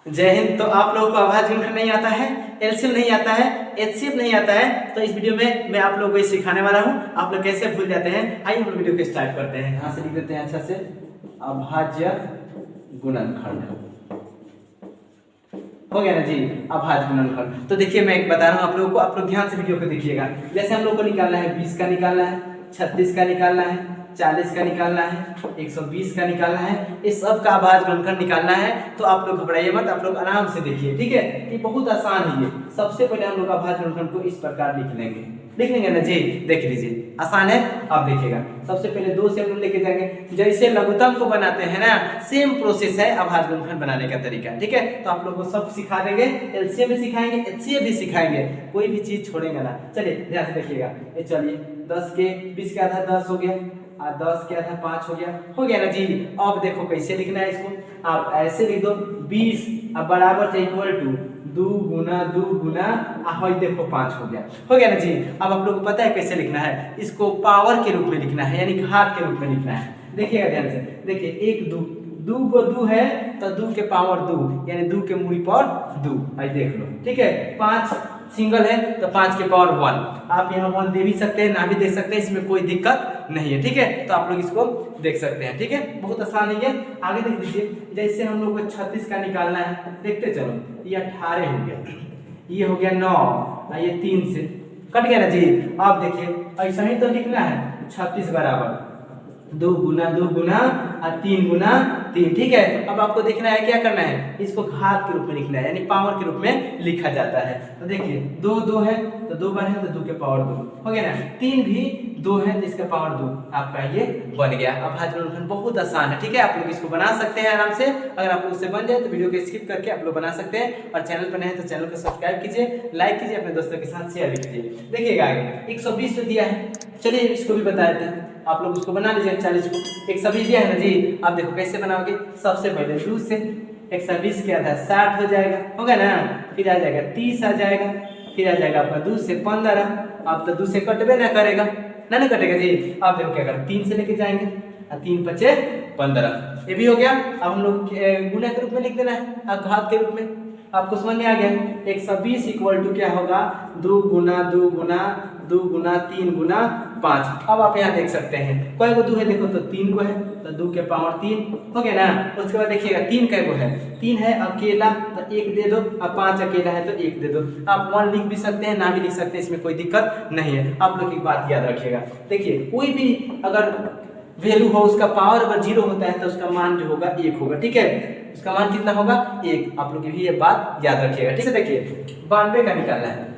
जय हिंद। तो आप लोगों को आभाज्य गुणनखंड नहीं आता है, एलसीएम नहीं आता है, एचसीएफ नहीं आता है, तो इस वीडियो में मैं आप लोगों को सिखाने वाला हूं। आप लोग कैसे भूल जाते हैं, आइए हम लोग वीडियो को स्टार्ट करते हैं। यहाँ से लिख देते हैं अच्छा से, अभाज्य गुणनखंड हो गया ना जी, अभाज्य गुणनखंड। तो देखिए मैं एक बता रहा हूँ आप लोगों को, आप लोग ध्यान से वीडियो को देखिएगा। जैसे हम लोग को निकालना है 20 का निकालना है, 36 का निकालना है, 40 का निकालना है, 120 का निकालना है, इस सब का अभाज्य गुणनखंड निकालना है। तो आप लोग घबराइए मत, आप लोग आराम से देखिए, ठीक है। ये बहुत आसान है। ये सबसे पहले हम लोग अभाज्य गुणनखंड को इस प्रकार लिख लेंगे ना जी। देख लीजिए, आसान है, आप देखिएगा। सबसे पहले 2 से हम लोग लेके जाएंगे। जैसे लघुत्तम को बनाते हैं ना, सेम प्रोसेस है अभाज्य गुणनखंड बनाने का तरीका, ठीक है। तो आप लोग को सब सिखा देंगे, एलसीएम भी सिखाएंगे, एचसीएफ भी सिखाएंगे, कोई भी चीज छोड़ेंगे ना। चलिए ध्यान से देखिएगा। ये चलिए 10 के 20 का आधा 10 हो गया, 10 के आधा 5 हो गया ना जी। अब देखो कैसे लिखना है इसको, आप ऐसे लिख दो 20 अब बराबर से इक्वल टू 2 गुना 2 गुना देखो 5 हो गया ना जी। अब आप लोग को पता है कैसे लिखना है, इसको पावर के रूप में लिखना है, यानी घात के रूप में लिखना है। देखिएगा ध्यान से, देखिए 1 2 को 2 है तो 2 के पावर 2, यानी 2 के मूल पर 2, आई देख लो, ठीक है। 5 सिंगल है तो 5 के पावर 1, आप यहाँ 1 दे भी सकते हैं, ना भी दे सकते हैं, इसमें कोई दिक्कत नहीं है, ठीक है। तो आप लोग इसको देख सकते हैं, ठीक है, बहुत आसान है। आगे देख लीजिए, जैसे हम लोग को 36 का निकालना है, देखते चलो। ये 18 हो गया, ये हो गया 9, ये 3 से कट गया ना जी। आप देखिए ऐसा ही तो लिखना है, 36 बराबर 2 गुना 2 गुना 3 गुना 3, ठीक है। अब आपको देखना है क्या करना है, इसको घात के रूप में लिखना है, यानी पावर के रूप में लिखा जाता है। तो देखिए 2 2 है तो 2 बार है तो 2 के पावर 2 हो गया ना। 3 भी 2 है तो इसका पावर 2, आपका ये बन गया अभाज्य गुणनखंड। बहुत आसान है, ठीक है। आप लोग इसको बना सकते हैं आराम से। अगर आप लोग से बन जाए तो वीडियो को स्किप करके आप लोग बना सकते हैं। और चैनल पर नए हैं तो चैनल को सब्सक्राइब कीजिए, लाइक कीजिए, अपने दोस्तों के साथ शेयर भी कीजिए। देखिएगा आगे 120 जो दिया है, चलिए इसको भी बता देते हैं। आप लोग उसको बना लीजिए 40 को, 120 दिया है ना जी। आप देखो कैसे बनाओगे, सबसे पहले 2 से 120 के आधा 60 हो जाएगा, होगा ना। फिर आ जाएगा 30 आ जाएगा, फिर आ जाएगा आपका 2 से 15। अब तो 2 से कटबे ना करेगा, ना कटेगा जी। आप देखो क्या करें, 3 से लेके जाएंगे, 3 पचे 15, ये भी हो गया। अब हम लोग गुना के रूप में लिख देना है, घात के रूप में। आपको समझ में आ गया, 120 इक्वल टू क्या होगा, 2 गुना 2 गुना 2 गुना 3 गुना 5। अब आप यहाँ देख सकते हैं कोई को 2 है, देखो तो 3 को है तो 2 के पावर 3 हो गया ना। उसके बाद देखिएगा 3 कै को है, 3 है अकेला तो 1 दे दो, अब 5 अकेला है तो 1 दे दो। आप 1 लिख भी सकते हैं, ना भी लिख सकते हैं, इसमें कोई दिक्कत नहीं है। आप लोग एक बात याद रखिएगा, देखिए कोई भी अगर वैल्यू हो, उसका पावर अगर 0 होता है तो उसका मान जो होगा 1 होगा, ठीक है। उसका मान कितना होगा, 1। आप लोग भी ये बात याद रखिएगा, ठीक है। देखिए 92 का निकालना है,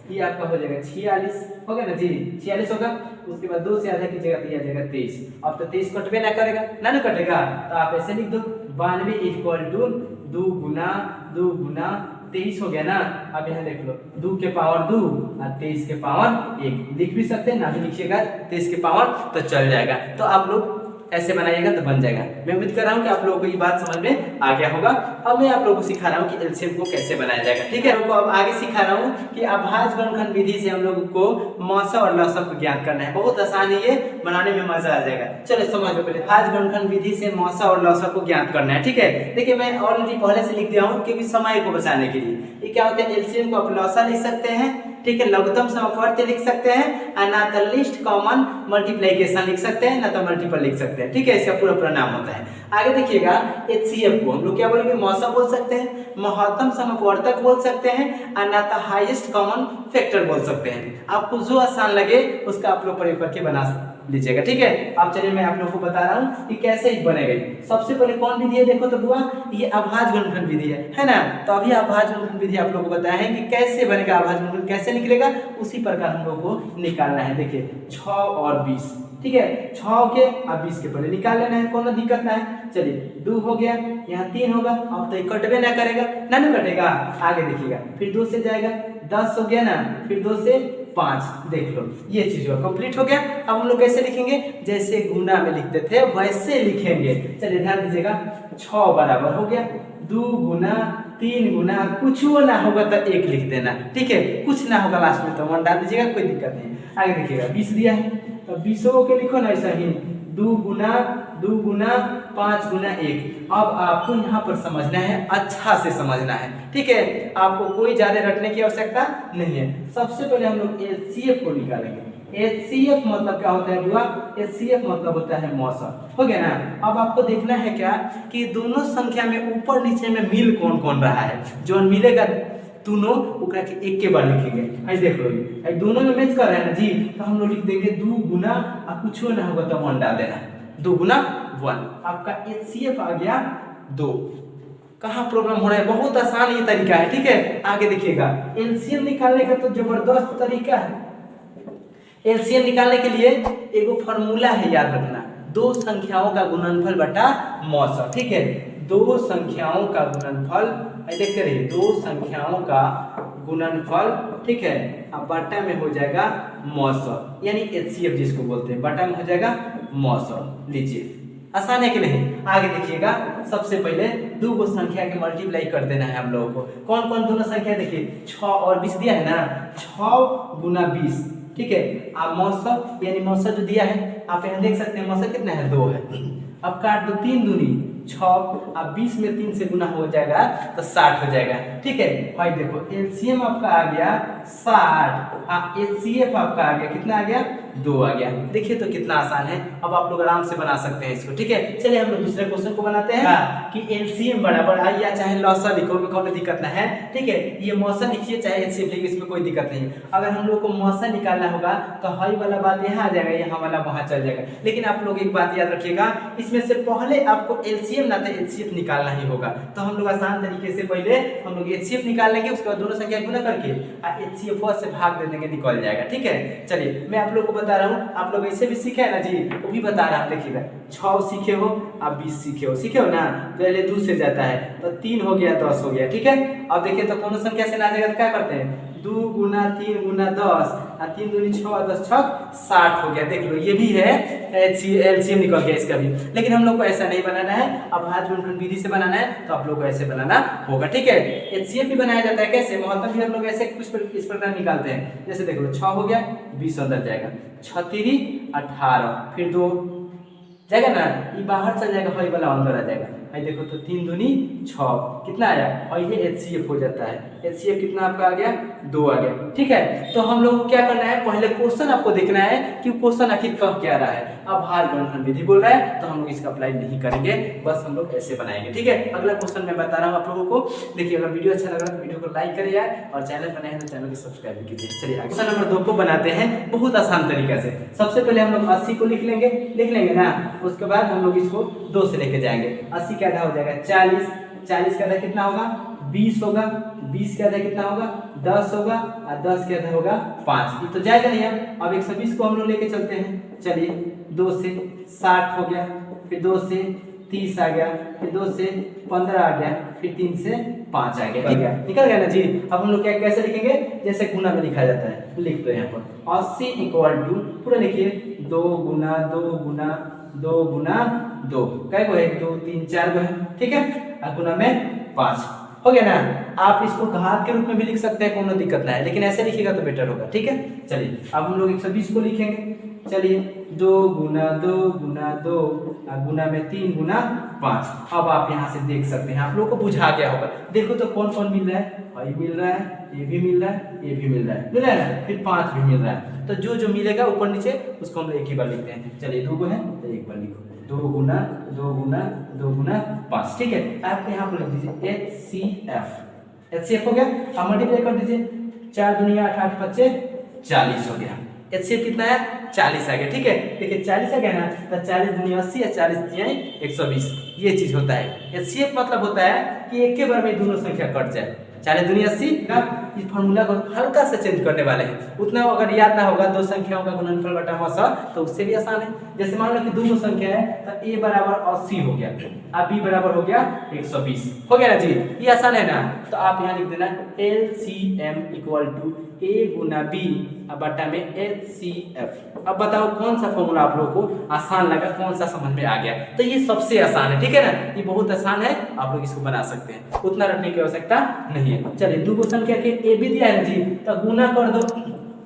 ये आपका हो जाएगा 46, हो गया ना जी, 46 होगा। उसके बाद 2 से आधा कीजिएगा तो ये आ जाएगा 23। अब तो 23 कटबे ना करेगा, ना कटेगा, तो आप ऐसे लिख दो 92 इक्वल टू 2 गुना 2 गुना 23 हो गया ना। अब यहाँ देख लो 2 के पावर 2 और 23 के पावर 1, लिख भी सकते हैं, ना भी लिखिएगा, 23 के पावर तो चल जाएगा। तो आप लोग ऐसे बनाइएगा तो बन जाएगा। मैं उम्मीद कर रहा हूँ कि आप लोगों को ये बात समझ में आ गया होगा। अब मैं आप लोगों को सिखा रहा हूँ कि एलसीएम को कैसे बनाया जाएगा, ठीक है। अब आगे सिखा रहा हूँ कि अभाज्य गुणनखंड विधि से हम लोगों को मौसा और लौसा को ज्ञात करना है। बहुत आसान है, ये बनाने में मजा आ जाएगा। चलो समझो पहले, अभाज्य गुणनखंड विधि से मौसा और लौसा को ज्ञात करना है, ठीक है। देखिए मैं ऑलरेडी पहले से लिख दिया हूँ, क्योंकि समय को बचाने के लिए। ये क्या होता है, एलसीएम को आप लौसा लिख सकते हैं, ठीक है, लघुत्तम समवर्ती लिख सकते हैं, और ना तो लिस्ट कॉमन मल्टीप्लिकेशन लिख सकते हैं, ना तो मल्टीपल लिख सकते हैं, ठीक है। इसका पूरा नाम होता है। आगे देखिएगा एचसीएफ को हम लोग क्या बोलेंगे, मौसा बोल सकते हैं, महत्तम समवर्तक बोल सकते हैं, और ना तो हाईएस्ट कॉमन फैक्टर बोल सकते हैं। आपको जो आसान लगे उसका आप लोग प्रयोग करके बना लीजिएगा, ठीक है। अब चलिए मैं आप लोगों को बता रहा हूँ कि कैसे बनेगा। सबसे पहले कौन विधि है, देखो तो बुआ, ये अभाज्य गुणनखंड विधि है ना। तो अभी अभाज्य गुणनखंड विधि आप लोगों को बताया है कि कैसे बनेगा अभाज्य गुणनखंड, कैसे निकलेगा, उसी प्रकार हम लोगों को निकालना है। देखिए 6 और 20, ठीक है, 6 के और 20 के पहले निकाल लेना है, कोनो दिक्कत ना है। चलिए 2 हो गया, यहाँ 3 होगा, अब तो कटबे ना करेगा, ना कटेगा। आगे देखिएगा, फिर 2 से जाएगा, 10 हो गया ना, फिर 2 से 5, देख लो ये चीज कंप्लीट हो गया। अब हम लोग कैसे लिखेंगे, जैसे गुना में लिखते थे वैसे लिखेंगे। चलिए ध्यान दीजिएगा, 6 बराबर हो गया 2 गुना 3 गुना, कुछ ना होगा तो 1 लिख देना, ठीक है। कुछ ना होगा लास्ट में तो 1 डाल दीजिएगा, कोई दिक्कत नहीं। आगे देखिएगा 20 दिया है तो 20 के लिखो ना ऐसा ही, 2 गुना 5 गुना 1। अब आपको यहाँ पर समझना है, अच्छा से समझना है, ठीक है। आपको कोई ज्यादा रटने की आवश्यकता नहीं है। सबसे पहले हम लोग HCF को निकालेंगे। HCF मतलब क्या होता है बुआ? HCF मतलब होता है मौसम, हो गया ना। अब आपको देखना है क्या कि दोनों संख्या में ऊपर नीचे में मिल कौन कौन रहा है। जो मिलेगा दोनों ओकरा के एक के बार लिखेंगे। ऐसे देख लो, ये दोनों में मैच कर रहा है ना जी, तो हम लोग लिख देंगे 2 गुना, अब कुछ ना होगा तो 1 डाल देना, 2 गुना 1। आपका HCF आ गया 2। कहाँ प्रॉब्लम हो रहा है? बहुत आसान ये तरीका है, ठीक है। आगे देखिएगा, एलसीएम निकालने का तो जबरदस्त तरीका है। एलसीएम निकालने के लिए एक फॉर्मूला है, याद रखना, दो संख्याओं का गुणनफल बटा मौसम, ठीक है। दो संख्याओं का गुणनफल, देखते रहिए, दो संख्याओं का गुणनफल, ठीक है, अब बटा में हो जाएगा मौसम, यानी HCF जिसको बोलते हैं, बटा में हो जाएगा मौसम। लीजिए, आसान है कि नहीं? आगे देखिएगा, सबसे पहले दो को संख्या के मल्टीप्लाई कर देना है हम लोगों को। कौन कौन दोनों संख्या? देखिए 6 और 20 दिया है ना, 6 गुना 20, ठीक है। अब मौसम यानी मौसम जो दिया है आप यहाँ देख सकते हैं, मौसम कितना है? 2 है। अब काट दो, 3 दूनी 6, अब 20 में 3 से गुना हो जाएगा तो 60 हो जाएगा, ठीक है भाई। देखो एलसीएम आपका आ गया 60, HCF आपका आ गया कितना? आ गया 2 आ गया। देखिए तो कितना आसान है। अब आप लोग आराम से बना सकते हैं इसको, ठीक है। चलिए हम लोग दूसरे क्वेश्चन को बनाते हैं कि एलसीएम बराबर आई, या चाहे लॉसा लिखो, कोई दिक्कत नहीं है, ठीक है। ये मौसम लिखिए चाहे HCF लिखिए, इसमें कोई दिक्कत नहीं है। अगर हम लोग को मौसम निकालना होगा तो हाई वाला बात यहाँ आ जाएगा, यहाँ वाला वहाँ चल जाएगा। लेकिन आप लोग एक बात याद रखिएगा, इसमें से पहले आपको एलसीएम ना तो HCF निकालना ही होगा। तो हम लोग आसान तरीके से पहले हम लोग HCF निकाल लेंगे, उसके बाद दोनों संख्या गुना करके HCF से भाग दे देंगे, निकल जाएगा, ठीक है। चलिए मैं आप लोग को बता रहा हूँ, आप लोग ऐसे भी सीखे है ना जी, वो भी बता रहा हूँ। देखिएगा 6 सीखे हो, आप 20 सीखे हो ना, पहले 2 से जाता है तो 3 हो गया, 10 हो गया, ठीक है। अब देखिए तो कौन संख्या से ना जाएगा तो क्या करते हैं? 2 गुना 3 गुना 10, 3 दूनी 6, 10 छक 60 हो गया। देख लो ये भी है, एलसीएम निकल गया इसका भी। लेकिन हम लोग को ऐसा नहीं बनाना है, अब हाथ गुणनफल विधि से बनाना है, तो आप लोग को ऐसे बनाना होगा, ठीक है। HCF भी बनाया जाता है कैसे? महत्तम भी हम लोग ऐसे कुछ इस प्रकार निकालते हैं। जैसे देख लो 6 हो गया, 20 अंदर जाएगा, 6 3 18, फिर 2 जाएगा ना, ये बाहर चल जाएगा, हई वाला अंदर आ जाएगा। आई देखो तो 3 दूनी 6 कितना आया, और ये HCF हो जाता है। HCF कितना आपका आ गया? 2 आ गया, ठीक है। तो हम लोग को क्या करना है, पहले क्वेश्चन आपको देखना है कि क्वेश्चन आखिर कह क्या रहा है। अब हार गुणनफल विधि बोल रहा है तो हम लोग इसका अप्लाई नहीं करेंगे, बस हम लोग ऐसे बनाएंगे, ठीक है। अगला क्वेश्चन मैं बता रहा हूँ आप लोगों को। देखिए अगर वीडियो अच्छा लग रहा है तो वीडियो को लाइक करिए यार, और चैनल पर नए हैं तो चैनल को सब्सक्राइब कीजिए। चलिए क्वेश्चन नंबर 2 को बनाते हैं बहुत आसान तरीके से। सबसे पहले हम लोग 80 को लिख लेंगे ना, उसके बाद हम लोग इसको 2 से लेके जाएंगे। 80 का आधा हो जाएगा 40, 40 का आधा कितना होगा? 20 होगा, 20 का आधा कितना होगा? 10 होगा, और 10 का आधा होगा 5। ये तो जाएगा नहीं। अब 120 को हम लोग लेके चलते हैं। चलिए 2 से 60 हो गया, फिर 2 से 30 आ गया, फिर 2 से 15 आ गया, फिर 3 से 5 आ गया, निकल गया ना जी। अब हम लोग क्या कैसे लिखेंगे? जैसे गुना में लिखा जाता है, लिख दो यहाँ पर 80 इक्वल टू, पूरा लिखिए 2 गुना 2 गुना 2 गुना 2, क्या को है? 2 3 4 को है, ठीक है। और गुना में 5 हो गया ना। आप इसको घात के रूप में भी लिख सकते हैं, कोनो दिक्कत नहीं है, लेकिन ऐसे लिखिएगा तो बेटर होगा, ठीक है। चलिए अब हम लोग 120 को लिखेंगे। चलिए 2 गुना 2 गुना 2, गुना में 3 गुना 5। अब आप यहाँ से देख सकते हैं, आप लोगों को बुझा गया होगा। देखो तो कौन कौन मिल रहा है? ये मिल रहा है, ये भी मिल रहा है, ये भी मिल रहा है, मिल रहा है ना, फिर 5 भी मिल रहा है। तो जो जो मिलेगा ऊपर नीचे उसको हम एक ही बार लिखते हैं। चलिए 2 को है तो एक बार लिखो, 2 गुना 2 गुना 2 गुना 5, ठीक है। आप यहाँ पर लिख दीजिए HCF हो गया। अब मल्टीप्लाई कर दीजिए, 4 दुनिया 8 8 5 40 हो गया। HCF कितना है? 40 आ गया, ठीक है। देखिए 40 आ गया ना, तो 40 दुनिया 80 है, 40 दुनिया 120, ये चीज होता है। HCF मतलब होता है कि एक के बार में दोनों संख्या कट जाए। 40 दुनिया 80 का इस फॉर्मूला को हल्का से चेंज करने वाले हैं। उतना अगर याद ना होगा, दो संख्याओं का गुणनफल बटा मौसम, तो उससे भी आसान है। जैसे मान लो कि दो संख्या है तो A बराबर 80 हो गया, अब B बराबर हो गया 120 हो गया ना जी। ये आसान है ना। तो आप यहाँ लिख देना LCM इक्वल टू A गुना B बटा में HCF। अब बताओ कौन सा फॉर्मूला आप लोगों को आसान लगा, कौन सा समझ में आ गया? तो ये सबसे आसान है, ठीक है ना। ये बहुत आसान है, आप लोग इसको बना सकते हैं, उतना रखने की आवश्यकता नहीं है। चलिए दो संख्या के A भी दिया है जी, तो गुना कर दो,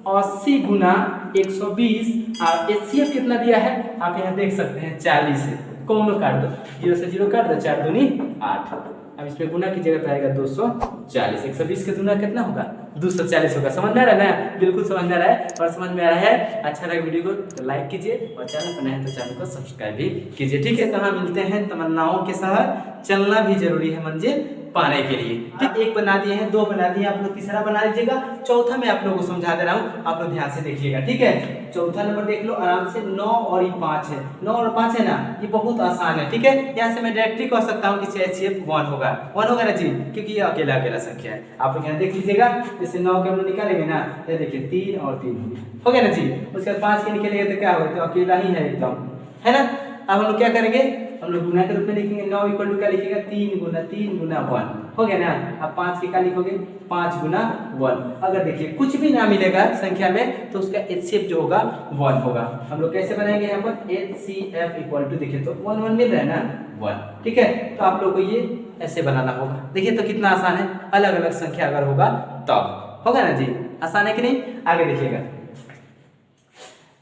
80 गुना 120 और HCF कितना दिया है आप यहाँ देख सकते हैं 40 है। कौन काट दो, 0 से 0 काट दो, 4 दूनी 8। अब इसमें गुना की जगह पे आएगा 240। 120 का गुना कितना होगा 240 होगा। समझ में आ रहा है ना, बिल्कुल समझ में आ रहा है। और समझ में आ रहा है, अच्छा लगा वीडियो को तो लाइक कीजिए और चैनल पर नए हैं तो चैनल को सब्सक्राइब भी कीजिए। ठीक है, कहाँ मिलते हैं तमन्नाओं के शहर, चलना भी जरूरी है मंजिल पाने के लिए। ठीक, एक बना दिए हैं, 2 बना दिए, आप लोग तीसरा बना लीजिएगा। चौथा मैं आप लोगों को समझा दे रहा हूँ, आप लोग ध्यान से देखिएगा। ठीक है, चौथा नंबर देख लो आराम से। 9 और 5 है, 9 और 5 है ना, ये बहुत आसान है। ठीक है, यहाँ से मैं डायरेक्टली कह सकता हूँ कि HCF 1 होगा, 1 होगा ना जी, क्योंकि ये अकेला अकेला संख्या है। आप लोग यहाँ देख लीजिएगा, जैसे 9 के हम लोग निकालेंगे ना, ये देखिए 3 और 3 हो गया ना जी। उसके बाद 5 के निकलेंगे तो क्या होगा, तो अकेला ही है एकदम, है ना। अब हम लोग क्या करेंगे, हम लोग गुना के रूप में लिखेंगे। 9 इक्वल टू क्या लिखेगा, 3 गुना 1 हो गया ना। अब 5 के क्या लिखोगे, 5 गुना 1। अगर देखिए कुछ भी ना मिलेगा संख्या में तो उसका HCF जो होगा 1 होगा। हम लोग कैसे बनाएंगे यहाँ पर, HCF इक्वल टू, देखिए तो 1 1 मिल रहा है ना 1। ठीक है, तो आप लोग को ये ऐसे बनाना होगा। देखिए तो कितना आसान है, अलग अलग संख्या अगर होगा तब होगा ना जी, आसान है कि नहीं। आगे देखिएगा,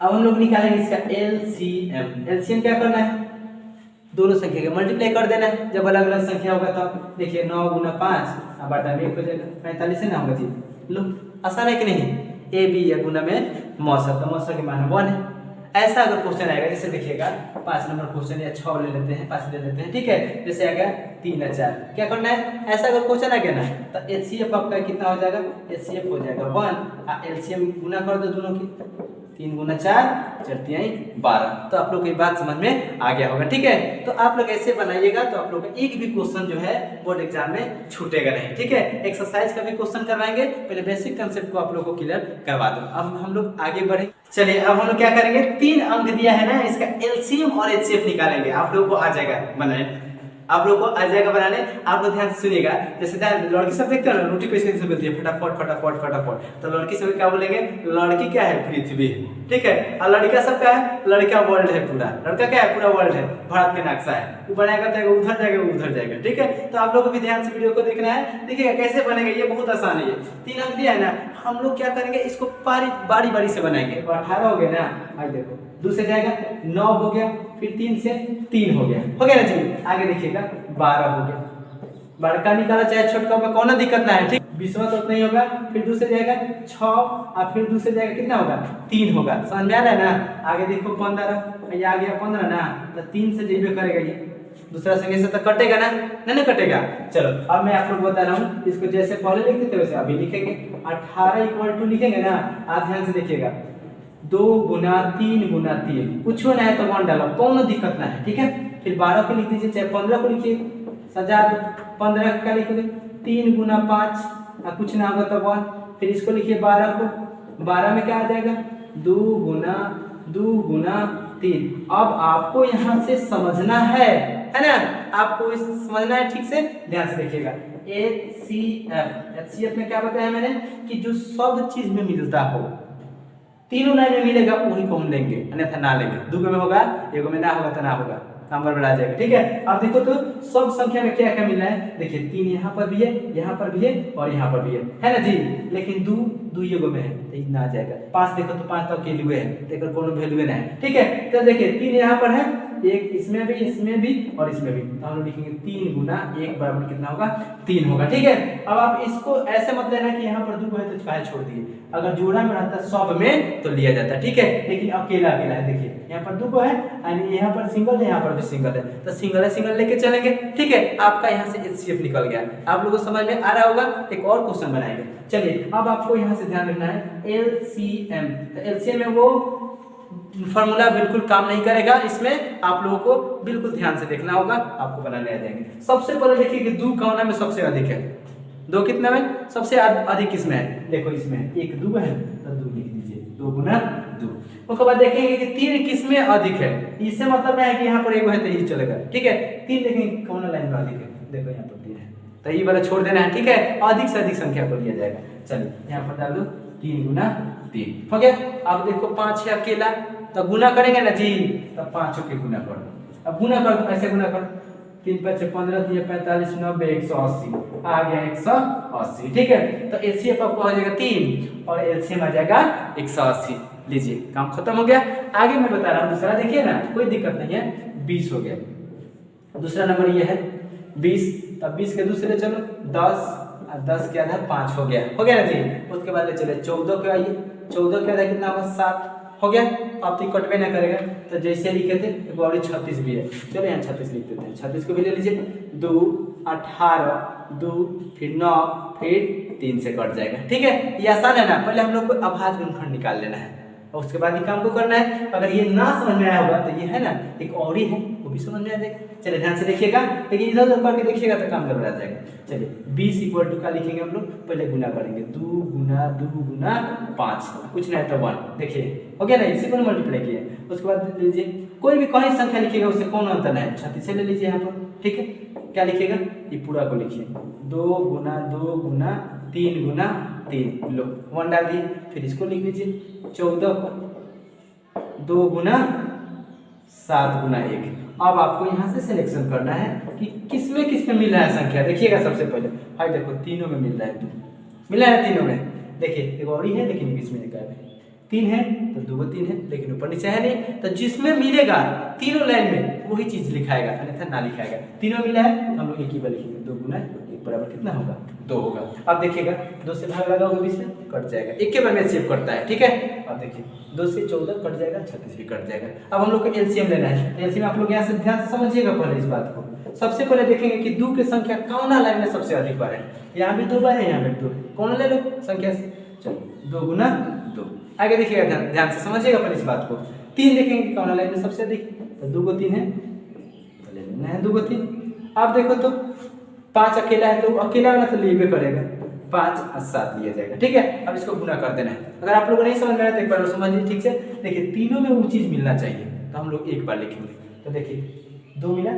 अब हम लोग निकालेंगे इसका LCM। LCM क्या करना है, दोनों संख्या का मल्टीप्लाई कर देना है जब अलग अलग संख्या होगा तब। देखिए 9 गुना 5 बटा में 1 हो जाएगा, 45 है ना होगा जी। लो आसान है कि नहीं। ए बी या गुना में मौसा, तो मौसा के मान 1 है। ऐसा अगर क्वेश्चन आएगा, जैसे देखिएगा 5 नंबर क्वेश्चन या 6 ले लेते हैं, 5 ले लेते हैं। ठीक है, जैसे आ गया 3 और 4, क्या करना है, ऐसा अगर क्वेश्चन आ गया ना तो HCF आपका कितना हो जाएगा, HCF हो जाएगा 1। LCM गुना कर दो दोनों की, 3 गुना 4 12। तो आप लोग को ये बात समझ में आ गया होगा। ठीक है, तो आप लोग ऐसे बनाइएगा तो आप लोग का एक भी क्वेश्चन जो है बोर्ड एग्जाम में छूटेगा नहीं। ठीक है, एक्सरसाइज का भी क्वेश्चन करवाएंगे, पहले बेसिक कंसेप्ट को आप लोग को क्लियर करवा दो। अब हम लोग आगे बढ़े, चलिए अब हम लोग क्या करेंगे, 3 अंक दिया है ना, इसका LCM और HCF निकालेंगे। आप लोग को आ जाएगा बनाने, आप लोग को आ जाएगा बनाने। आप लोग ध्यान से सुनिएगा, जैसे लड़की सब देखते हैं ना, रोटी कैसे कैसे मिलती है, फटाफट फटाफट फटाफट। तो लड़की सब क्या बोलेंगे, लड़की क्या है, पृथ्वी। ठीक है, और लड़का सब क्या है, लड़का वर्ल्ड है पूरा, लड़का क्या है, पूरा वर्ल्ड है, भारत का नक्शा है। वो बनाएगा तो उधर जाएगा उधर जाएगा। ठीक है, तो आप लोग को भी ध्यान से वीडियो को देखना है। देखिएगा कैसे बनेगा, ये बहुत आसान है। ये 3 अंक दिया है ना, हम लोग क्या करेंगे, इसको बारी बारी से बनाएंगे। 18 हो गया ना, आज देखो 2 से जाएगा 9 हो गया, फिर 3 से 3 हो गया ना जी। आगे देखिएगा 12 हो गया, बड़का निकाला चाहे छोटका में कोई दिक्कत ना है। ठीक, 20वां तो नहीं होगा, फिर दूसरे जाएगा 6 और फिर दूसरे जाएगा कितना होगा, 3 होगा। समझ में आ रहा है ना। आगे देखो 15, ये आ गया 15 ना, तो 3 से जेबे करेगा, ये दूसरा संख्या से तो कटेगा ना, नहीं कटेगा। चलो अब मैं आप लोग बता रहा हूँ, इसको जैसे पहले लिखते थे वैसे अभी लिखेंगे। 18 इक्वल टू लिखेंगे ना, आप ध्यान से देखिएगा, 2 गुना 3 गुना 3, कुछ ना है तो 1 डालो, कोनो दिक्कत ना है। ठीक है, फिर 12 को लिख दीजिए, चाहे 15 को लिखिए, सजा दो। 15 का लिखोगे 3 गुना 5, कुछ ना होगा तो 1। फिर इसको लिखिए 12 को, 12 में क्या आ जाएगा, 2 गुना 3। अब आपको यहाँ से समझना है ना, आपको समझना है, ठीक से ध्यान से देखिएगा। HCF में क्या बताया मैंने, कि जो सब चीज में मिलता हो, तीनों लाइन में मिलेगा वही को हम लेंगे, अन्यथा ना लेंगे। 2 में होगा, 1 में ना होगा तो ना होगा, काम बढ़ा जाएगा। ठीक है, अब देखो तो सब संख्या में क्या क्या मिल रहा है। देखिए 3 यहाँ पर भी है, यहाँ पर भी है और यहाँ पर भी है ना जी। लेकिन 2 ये में है तो इतना आ जाएगा। 5 देखो तो 5 तक के लिए है, देखो कोनो वैल्यू ना है। ठीक है, तो देखिए 3 यहाँ पर है, 1 इसमें भी और इसमें भी, तो हम लोग लिखेंगे 3 गुना 1 बराबर कितना होगा, 3 होगा। ठीक है, अब आप इसको ऐसे मत लेना कि यहाँ पर 2 है तो चाहे छोड़ दिए, अगर जोड़ा में रहता सब में तो लिया जाता। ठीक है, लेकिन अकेला अकेला है, देखिए यहाँ पर 2 है, यहाँ पर सिंगल है, यहाँ पर भी सिंगल है, तो सिंगल लेके चलेंगे। ठीक है, आपका यहाँ से HCF निकल गया। आप लोगों को समझ में आ रहा होगा। एक और क्वेश्चन बनाएंगे। चलिए अब आपको यहाँ से ध्यान रखना है LCM। तो LCM में वो फॉर्मूला बिल्कुल काम नहीं करेगा, इसमें आप लोगों को बिल्कुल ध्यान से देखना होगा, आपको बनाने आ जाएंगे। सबसे पहले देखिए कि 2 कौन में सबसे अधिक है, 2 कितना में सबसे अधिक किसमें है, देखो इसमें 1 2 है तो 2 लिख दीजिए, 2 गुना 2। उसके बाद देखेंगे कि 3 किसमें अधिक है, इससे मतलब है कि यहाँ पर 1 है तो ये चलेगा। ठीक है, 3 देखेंगे कौन लाइन में अधिक है, देखो यहाँ पर 3 है तो ये वाला छोड़ देना है। ठीक है, अधिक से अधिक संख्या को लिया जाएगा। चलिए यहाँ पर डाल दो 3 गुना 3 हो गया। अब देखो 5 है अकेला, तो गुना करेंगे ना जी, तब 5 के गुना कर दो। अब गुना कर दो, ऐसे गुना कर 3 5 15, 3 45, 90, 180 आ गया 180। ठीक है, तो एचसीएफ आपको हो जाएगा 3 और एलसीएम आ जाएगा 180। लीजिए काम खत्म हो गया। आगे मैं बता रहा हूँ दूसरा, देखिए ना कोई दिक्कत नहीं है, 20 हो गया। दूसरा नंबर ये है 20, तब 20 के दूसरे चलो 10 और 10 के आधा 5 हो गया ना जी। उसके बाद चले 14 के आइए, 14 के आधा कितना होगा 7 हो गया। अब तो कटवे ना करेगा, तो जैसे लिखे थे एक और 36 भी है, चलो यहाँ 36 लिख देते हैं। 36 को भी ले लीजिए, 2 18 2 फिर 9 फिर 3 से कट जाएगा। ठीक है, ये आसान है ना। पहले हम लोग को अभाज्य गुणनखंड निकाल लेना है और उसके बाद ही काम को करना है। अगर ये ना समझ में आया होगा तो ये है ना एक और ही है, वो भी समझ में आ जाएगा। चलिए ध्यान से देखिएगा, लेकिन इधर उधर करके देखिएगा तो काम गड़बड़ा जाएगा। चलिए 20 इक्वल टू का लिखेंगे हम लोग, पहले गुना करेंगे 2 गुना 5, कुछ नहीं तो 1। देखिए हो गया ना, इसी को मल्टीप्लाई किया। उसके बाद लीजिए कोई भी कहीं संख्या लिखिएगा उससे कौन अंतर है, 36 से ले लीजिए यहाँ पर। ठीक है, क्या लिखिएगा, ये पूरा को लिखिए 2 गुना 3 गुना 3, लो 1 डाल दिए। फिर इसको लिख लीजिए 14 को 2 गुना 7 गुना 1। अब आपको यहाँ से सिलेक्शन करना है कि किसमें मिल रहा है संख्या। देखिएगा सबसे पहले, हाय देखो तीनों में मिल रहा है, मिला है तीनों में। देखिए एक और ही है लेकिन बीच में गायब है, 3 है तो 2 3 है लेकिन ऊपर नीचे है नहीं। तो जिसमें मिलेगा तीनों लाइन में वही चीज लिखाएगा, अन्यथा ना लिखाएगा। तीनों मिला है हम लोग एक ही बार लिखेंगे, 2 गुना 1 बराबर कितना होगा 2 होगा। अब देखिएगा 2 से भाग लगाओगे 20 में कट जाएगा, एक के बार में सेव करता है। ठीक है, अब देखिए 2 से 14 कट जाएगा, 36 भी कट जाएगा। अब हम लोग को एलसीएम लेना है, तो एलसीएम आप लोग यहाँ से ध्यान से समझिएगा पहले इस बात को। सबसे पहले देखेंगे कि 2 की संख्या कौन लाइन में सबसे अधिक बार है। यहाँ भी 2 बार है, यहाँ भी 2, कौन ले लो संख्या से, चलो 2 गुना 2। आगे देखिएगा ध्यान से समझिएगा पहले इस बात को। 3 देखेंगे कि कौन लाइन में सबसे अधिक, तो 2 को 3 है तो ले लेना है 2 को 3। अब देखो तो 5 अकेला है तो अकेला वाला तो लेबे करेगा, 5 और 7 लिया जाएगा। ठीक है, अब इसको गुना कर देना है। अगर आप लोगों को नहीं समझ में आया तो एक बार समझिए ठीक से। देखिए तीनों में वो चीज मिलना चाहिए, तो हम लोग एक बार लिखेंगे। तो देखिए 2 मिला,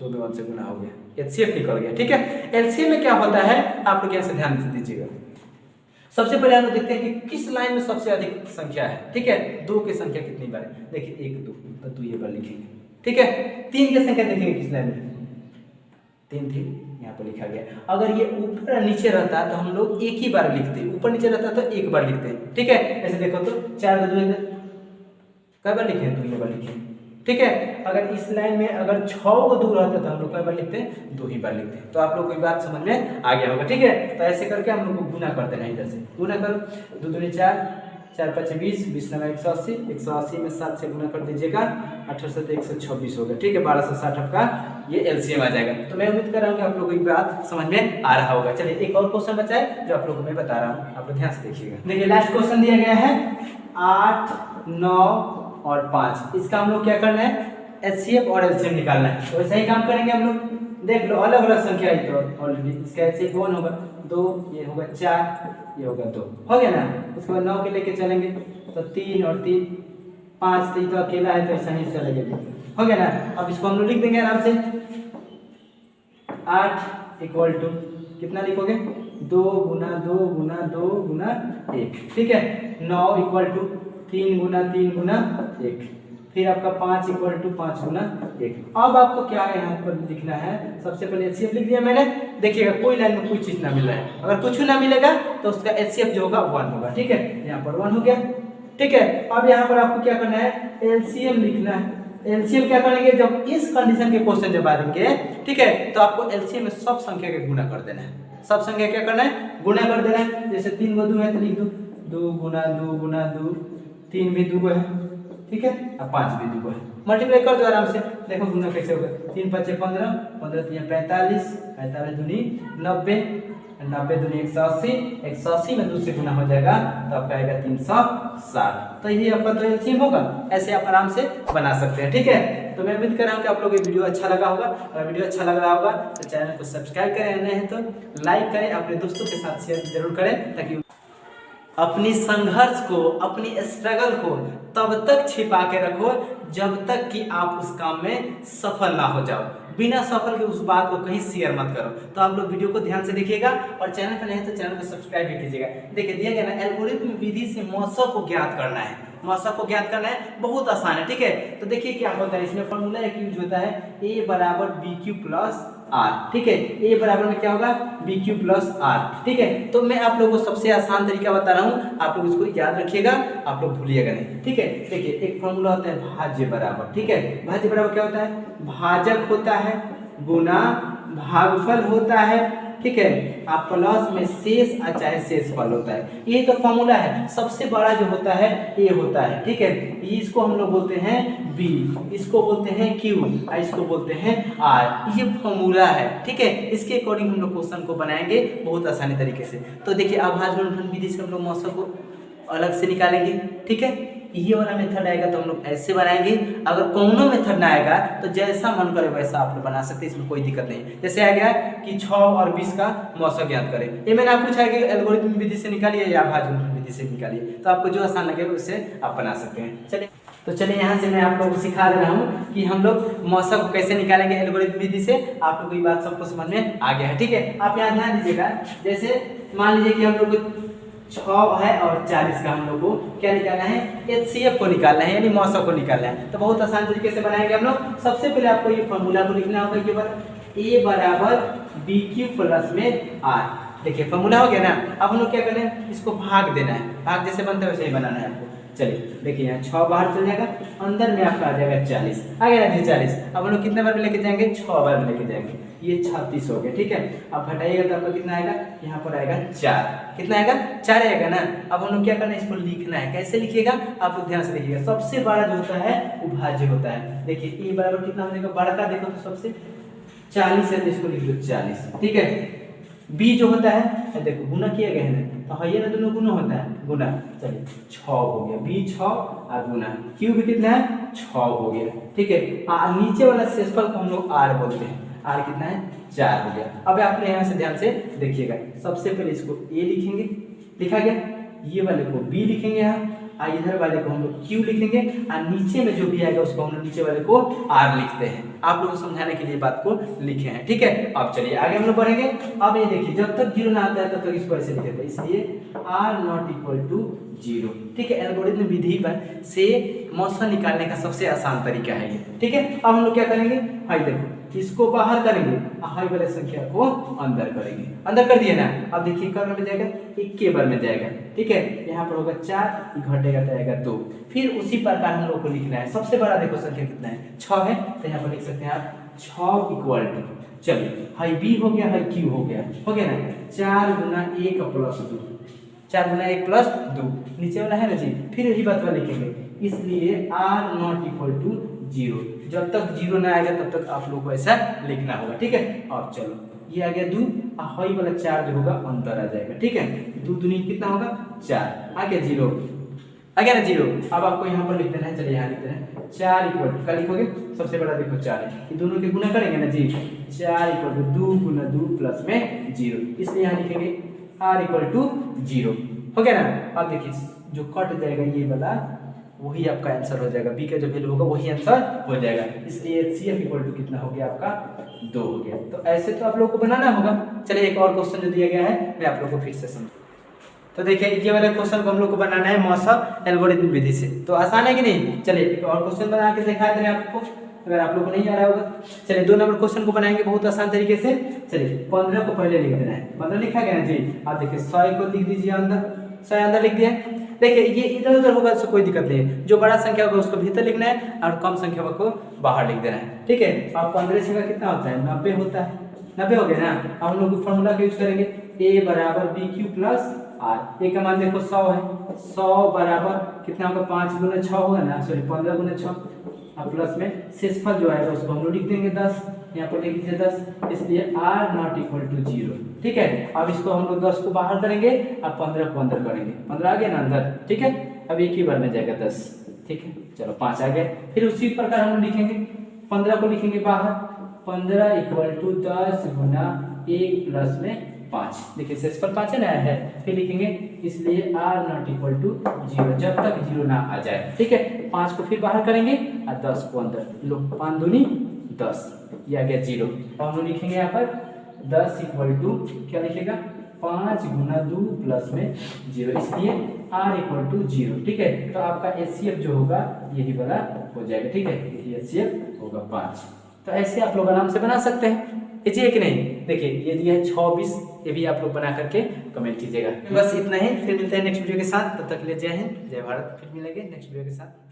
2 में 1 से गुना हो गया, एचसीएफ निकल गया। ठीक है, एलसीएम में क्या होता है आप लोग यहाँ से ध्यान से दीजिएगा। सबसे पहले हम लोग देखते हैं कि किस लाइन में सबसे अधिक संख्या है। ठीक है, 2 की संख्या कितनी बार है, देखिए 1 2 तो 2 ये बार लिखेंगे। ठीक है, 3 की संख्या देखेंगे किस लाइन में, 3 थी यहाँ पर लिखा गया। अगर ये ऊपर नीचे रहता है तो हम लोग एक ही बार लिखते, ऊपर नीचे रहता तो एक बार लिखते हैं। ठीक है, ऐसे देखो तो 4 2 कई बार लिखे, 2 बार लिखे। ठीक है, अगर इस लाइन में अगर 6 को दूर रहता तो हम लोग कई बार लिखते हैं, 2 ही बार लिखते हैं। तो आप लोग को बात समझ में आ गया होगा। ठीक है, तो ऐसे करके हम लोग को गुना कर देना है, इधर से गुना करो, 2 दूनी 4, 4 5 20, 20 9 180, 180 में 7 से गुना कर दीजिएगा, 18 से 126 होगा। ठीक है, 1260 आपका ये एलसीएम आ जाएगा। तो मैं उम्मीद कर रहा हूँ कि आप लोगों की बात समझ में आ रहा होगा। चलिए एक और क्वेश्चन बचा है जो आप लोगों को मैं बता रहा हूँ, आप लोग ध्यान से देखिएगा। देखिए लास्ट क्वेश्चन दिया गया है 8 9 और 5, इसका हम लोग क्या करना है, एचसीएफ और एलसीएम निकालना है। तो ऐसा ही काम करेंगे हम लोग। देख लो अलग अलग संख्या है तो ऑलरेडी इसका एचसीएफ 1 होगा, 2 ये होगा 4 ये होगा 2 हो गया ना। उसके बाद 9 के लेके चलेंगे तो 3 और 3 5, 3 तो अकेला है तो ऐसा ही चलेगा, हो गया ना। अब इसको हम लोग लिख देंगे आराम से, 8 इक्वल टू कितना लिखोगे, 2 गुना 2 गुना 2 गुना 1। ठीक है, 9 इक्वल टू 3 गुना 3 गुना 1, फिर आपका 5 इक्वल टू 5 गुना 1। अब आपको क्या है यहाँ पर लिखना है, सबसे पहले एचसीएफ लिख दिया मैंने। देखिएगा कोई लाइन में कोई चीज ना मिल रहा है, अगर कुछ ना मिलेगा तो उसका एचसीएफ जो होगा 1 होगा। ठीक है, यहाँ पर 1 हो गया। ठीक है, अब यहाँ पर आपको क्या करना है, एलसीएम लिखना है। एलसीएम क्या करेंगे, जब इस कंडीशन के क्वेश्चन जब आएंगे, ठीक है, तो आपको एलसीएम में सब संख्या के गुना कर देना है। सब संख्या क्या करना है, गुना कर देना है। जैसे 3 को 2 है तो लिख दो 2 गुना 2 गुना 2, 3 भी 2 है, ठीक है, अब 5 भी 2 है, मल्टीप्लाई कर दो आराम से। देखो गुना कैसे होगा, 3 5 15, 15 3 45, 45 दूनी 90, 90 दूनी 180, 180 में 2 से गुना हो जाएगा तो आपका आएगा 360। तो ये आपका तो एलसीएम होगा। ऐसे आप आराम से बना सकते हैं। ठीक है, तो मैं उम्मीद कर रहा हूँ कि आप लोगों को वीडियो अच्छा लगा होगा। अगर वीडियो अच्छा लग रहा होगा तो चैनल को सब्सक्राइब करें, नहीं है तो लाइक करें, अपने दोस्तों के साथ शेयर जरूर करें ताकि अपनी संघर्ष को, अपनी स्ट्रगल को तब तक छिपा के रखो जब तक कि आप उस काम में सफल ना हो जाओ। बिना सफल के उस बात को कहीं शेयर मत करो। तो आप लोग वीडियो को ध्यान से देखिएगा और चैनल पर नहीं है तो चैनल को सब्सक्राइब भी कीजिएगा। देखिए दिया गया ना, एल्गोरिथम विधि से मौसम को ज्ञात करना है। मौसम को ज्ञात करना है, बहुत आसान है। ठीक है, तो देखिए क्या होता है, इसमें फॉर्मूला एक यूज होता है, a बराबर बी क्यू प्लस आर। ठीक है, a बराबर में क्या होगा, बी क्यू प्लस आर। ठीक है, तो मैं आप लोगों को सबसे आसान तरीका बता रहा हूँ, आप लोग इसको याद रखिएगा, आप लोग भूलिएगा नहीं। ठीक है, देखिए एक फॉर्मूला होता है भाज्य बराबर। ठीक है, भाज्य बराबर क्या होता है, भाजक होता है गुना भागफल होता है। ठीक है, आप प्लस में शेष चाहे शेषफल होता है। ये तो फॉर्मूला है। सबसे बड़ा जो होता है ए होता है। ठीक है, इसको हम लोग बोलते हैं बी, इसको बोलते हैं क्यू और इसको बोलते हैं आर। ये फॉर्मूला है। ठीक है, इसके अकॉर्डिंग हम लोग क्वेश्चन को बनाएंगे बहुत आसानी तरीके से। तो देखिए अभाज्य गुणनफल विधि से हम लोग मौसम को अलग से निकालेंगे। ठीक है, ये वाला मेथड आएगा तो हम लोग ऐसे बनाएंगे। अगर कोनो मेथड ना आएगा तो जैसा मन करे वैसा आप लोग बना सकते हैं, इसमें कोई दिक्कत नहीं। जैसे आ गया कि 6 और 20 का मौसम ज्ञात करें, ये मैंने आपको पूछा है कि एल्गोरिथम विधि से निकालिए या भाज्य विधि से निकालिए, तो आपको जो आसान लगे उससे आप बना सकते हैं। चलिए तो चलिए यहाँ से मैं आप लोगों को सिखा दे रहा हूँ कि हम लोग मौसम को कैसे निकालेंगे एल्गोरिथम विधि से। आप लोग को ये बात सबको समझ में आ गया है। ठीक है, आप यहाँ ध्यान दीजिएगा। जैसे मान लीजिए कि हम लोग 6 है और 40 का हम लोग को क्या निकालना है, HCF को निकालना है, यानी मौसम को निकालना है। तो बहुत आसान तरीके से बनाएंगे हम लोग। सबसे पहले आपको ये फॉर्मूला को लिखना होगा, ये बार A बराबर बी क्यू प्लस में आर। देखिए फॉर्मूला हो गया ना। अब हम लोग क्या करना है, इसको भाग देना है। भाग जैसे बनता है वैसे ही बनाना है आपको। चलिए देखिए यहाँ 6 बाहर चल जाएगा, अंदर में आपका आ जाएगा 40, आ गया ना जी 40। अब हम लोग कितने बार में लेके जाएंगे, 6 बार में लेके जाएंगे, ये 36 हो गया। ठीक है, अब घटाइएगा तो आपका कितना आएगा, यहाँ पर आएगा 4। कितना आएगा, 4 आएगा ना। अब हम लोग क्या करना है, इसको लिखना है। कैसे लिखिएगा आप लोग ध्यान से देखिएगा। सबसे बड़ा जो होता है वो भाज्य होता है। देखिए ए बराबर कितना हो जाएगा, बड़ा देखो तो सबसे 40 है, तो इसको लिख लो 40। ठीक है, बी जो होता है देखो गुना किया गया है ना, तो है ना, दोनों गुना होता है, गुना। चलिए 6 हो गया, बी 6 और गुना क्यू भी कितना है, 6 हो गया। ठीक है, नीचे वाला शेषफल को हम लोग आर बोलते हैं। आर कितना है, 4 हो गया। अब आपने यहाँ से ध्यान से देखिएगा। सबसे पहले इसको ए लिखेंगे, लिखा गया। ये वाले को बी लिखेंगे यहाँ, और इधर वाले को हम लोग क्यू लिखेंगे, और नीचे में जो भी आएगा उसको हम लोग नीचे वाले को आर लिखते हैं। आप लोगों को समझाने के लिए बात को लिखे हैं। ठीक है, अब चलिए आगे हम लोग बढ़ेंगे। अब ये देखिए जब तक 0 ना आता है तब तक इसको ऐसे लिखे थे, इसलिए आर नॉट इक्वल टू 0। ठीक है, एल्गोरिथम विधि पर से मौसम निकालने का सबसे आसान तरीका है ये। ठीक है, अब हम लोग क्या करेंगे, हाई देखो इसको बाहर करेंगे, हाई वाले संख्या को अंदर करेंगे। अंदर कर दिए ना। अब देखिए कब में जाएगा, 1 बार में जाएगा। ठीक है, यहाँ पर होगा 4, घटेगा तो आएगा 2। फिर उसी प्रकार हम लोग को लिखना है। सबसे बड़ा देखो संख्या कितना है, 6 है, तो यहाँ पर लिख सकते हैं आप 6 इक्वल टू, चलिए हाई बी हो गया, हाई क्यू हो गया ना, 4 गुना 1 प्लस 2, 4 गुना 1 प्लस 2, नीचे वाला है ना जी। फिर यही बात लिखेंगे, इसलिए आर नॉट इक्वल टू 0। जब तक 0 ना आएगा तब तक आप लोग को ऐसा लिखना होगा। ठीक है, और चलो ये आ गया 2, हाई वाला 4 जो होगा अंदर आ जाएगा। ठीक है, 2 दूनी कितना होगा, 4, आ गया 0, आ गया ना 0। अब आपको यहाँ पर लिख देना है। चलिए यहाँ लिख देना है 4 इक्वल टू, क्या लिखोगे, सबसे बड़ा देखो 4 है, ये दोनों के गुना करेंगे ना जी। 4 इक्वल टू 2 गुना 2 प्लस में 0, इसलिए यहाँ लिखेंगे r इक्वल टू 0। हो गया ना। अब देखिए जो कट जाएगा ये वाला, वही आपका आंसर हो जाएगा। बी का जो वैल्यू होगा वही आंसर हो जाएगा। इसलिए HCF इक्वल टू कितना हो गया आपका, 2 हो गया। तो ऐसे तो आप लोग को बनाना होगा। चलिए एक और क्वेश्चन जो दिया गया है मैं आप लोग को फिर से समझाऊं। तो देखिए ये वाले क्वेश्चन को हम लोग को बनाना है मौसम एल्गोरिथम विधि से। तो आसान है कि नहीं। चलिए एक और क्वेश्चन बना के दिखा दे रहे हैं आपको, अगर आप लोग को नहीं आ रहा होगा। चलिए 2 नंबर क्वेश्चन को बनाएंगे बहुत आसान तरीके से। चलिए 15 को पहले लिख देना है। 15 लिखा गया ना जी। आप देखिए 100 को लिख दीजिए अंदर, 100 अंदर लिख दिया। देखिए ये इधर उधर होगा तो कोई दिक्कत नहीं है। जो बड़ा संख्या होगा उसको भीतर लिखना है और कम संख्या को बाहर लिख देना है। ठीक है, अब 15 से कितना होता है, 90 होता है। 90 हो गया ना। अब हम लोग फॉर्मूला का यूज करेंगे, a बराबर बी क्यू प्लस आर। ए का मान देखो 100 है, 100 बराबर कितना होगा, 5 गुना 6 होगा ना, सॉरी 15 गुना 6, और प्लस में शेषफल जो आएगा उसको हम लोग लिख देंगे 10, यहाँ पर लिख दीजिए 10, इसलिए r नॉट इक्वल टू 0। ठीक है, अब इसको हम लोग 10 को बाहर करेंगे और 15 को अंदर करेंगे। 15 आ गया ना अंदर। ठीक है, अब एक ही बार में जाएगा 10। ठीक है, चलो 5 आ गया। फिर उसी प्रकार हम लोग लिखेंगे, 15 को लिखेंगे बाहर, 15 इक्वल टू 10 गुना 1 प्लस में 5। देखिए शेष पर 5 है ना है, फिर लिखेंगे इसलिए r नॉट इक्वल टू 0 जब तक 0 ना आ जाए। ठीक है, 5 को फिर बाहर करेंगे और 10 को अंदर, लो 5 दूनी 10, ये आ गया 0। और हम लोग लिखेंगे यहाँ पर 10 इक्वल टू क्या लिखेगा 5 गुना 2 प्लस में 0, इसलिए r इक्वल टू 0। ठीक है, तो आपका HCF जो होगा यही वाला हो जाएगा। ठीक है, यही HCF होगा 5। तो ऐसे आप लोग आराम से बना सकते हैं, इजी है कि नहीं। देखिए ये दिया है 26, ये भी आप लोग बना करके कमेंट कीजिएगा। बस इतना ही, फिर मिलते हैं नेक्स्ट वीडियो के साथ, तब तक के लिए जय हिंद जय भारत। फिर मिलेंगे नेक्स्ट वीडियो के साथ।